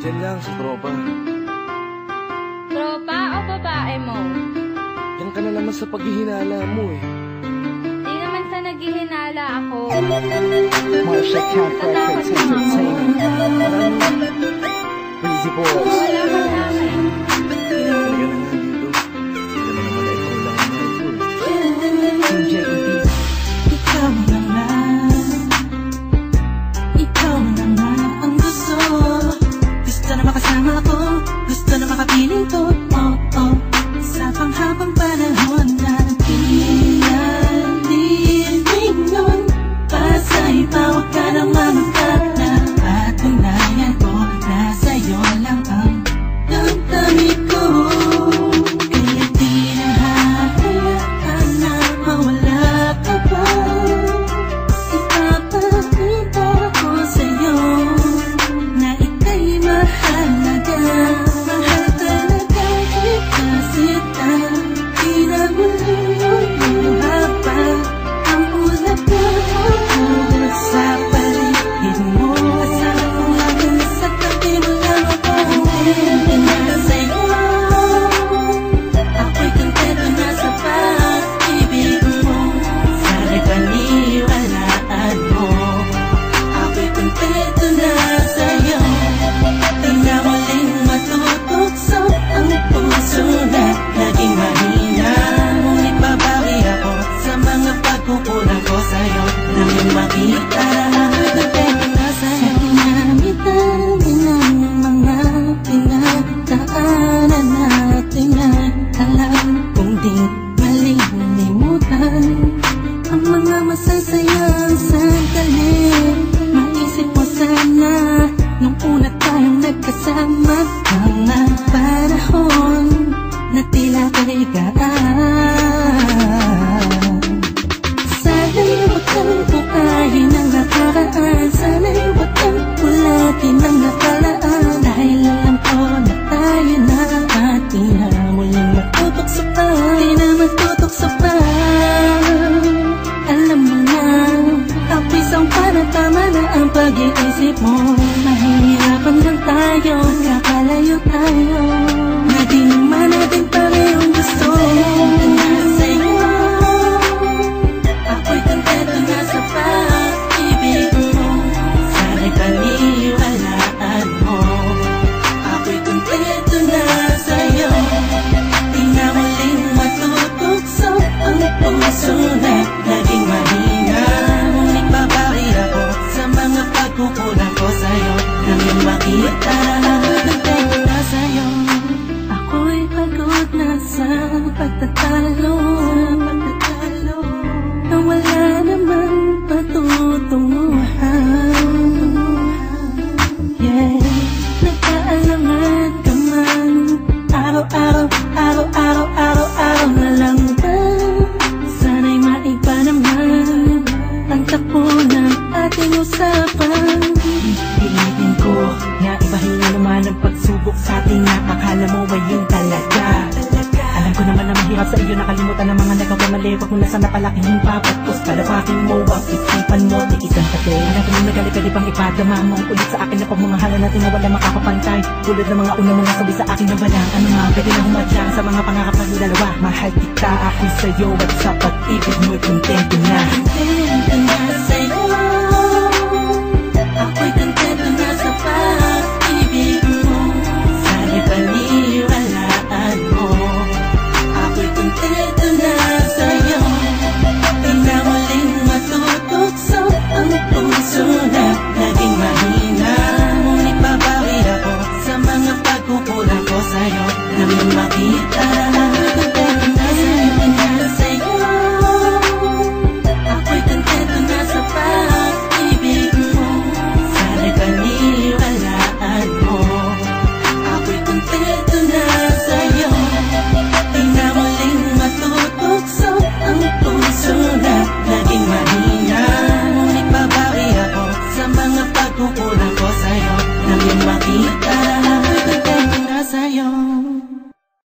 Diyan lang sa tropa. Tropa o babae mo? Yan ka na naman sa paghihinala mo eh. Di naman sa naghihinala ako. Marsha Camp Records Entertainment. Breezy Boys. Wala ka namin. Halika na nga dito. Hindi naman naman ikaw lang ang mahal ko eh. Team JED. Ikaw naman. Ikaw naman ang gusto. Gusto na makasama ko. Gusto na makapiling ko. Oh, oh. Sa panghabang panahon na pinaliling nun. Para sa iba, huwag ka nang mamagkala. Patunayan ko na sa'yo lang ang damdamin ko. Kaya di na hahayaan na mawala ka pa. Ipapakita ko sa'yo na ika'y mahalaga. Mahal talaga kita sita. Di na muli habang ang ulap ko sa paligid mo. Asahan ko lagi sa tabi mo lang ako. Hindi na sa'yo. Ako'y kontento na sa pag-ibig mo. Sana'y paniwalaan mo. Ako'y kontento na sa'yo. Di na muling matutukso ang puso na naging mahina. Ngunit babawi ako sa mga pagkukulang ko sa'yo. Nang makita kontento na sa'yo. Dinamitan din ang mga pinagdaanan natin ay alam kong di malilimutan ang mga masasayang sandali. Maisip mo sana nung una tayong nagkasama. Mga panahon na tila kaligaan. Sana'y huwag kang bukayin ang nakaraan. Sana'y huwag kang ulatin ang nakalaan. Dahil alam ko na tayo na at di na muling matutokso pa. Di na matutokso pa. Alam mo na, ako'y sampa na tama na ang pag-iisip mo. Mahihirapan lang tayo, kakalayo tayo. Na di naman natin parehong gusto. Na sa'yo, ako'y kontento na sa pag-ibig mo. Sana'y paniwalaan mo. Ako'y kontento na sa'yo. Di na muling matutukso ang puso na naging mahina. Ngunit babawi ako sa mga pagkukulang ko sa'yo. Nang yung makita kontento na sa'yo. Ako'y pagod na sa pagtatalo. Na wala namang patutunguhan. Yeah, nagkaalangan ka man. Araw-araw na lang ba? Sana'y maiba naman ang takbo ng ating usapan. Pilitin ko na ibahin na naman ang pagsubok sa ating nakakala mo ay yun talaga. Alam ko naman na mahirap sa iyo nakalimutan ang mga nagkakamali. Huwag mo na sana palakihin papatos. Kalapakin mo ang isipan mo, tikisan ka din. Alam ko nung nagali pwede pang ipadama mo ulit sa akin na pagmamahalan natin na wala makakapantay. Tulad ng mga unang mga sabi sa akin na walang ano nga pwede na humadyan sa mga pangarap ng dalawa. Mahal kita, ako'y sa'yo at sa pag-ibig mo'y kontento na. Kontento na sa'yo.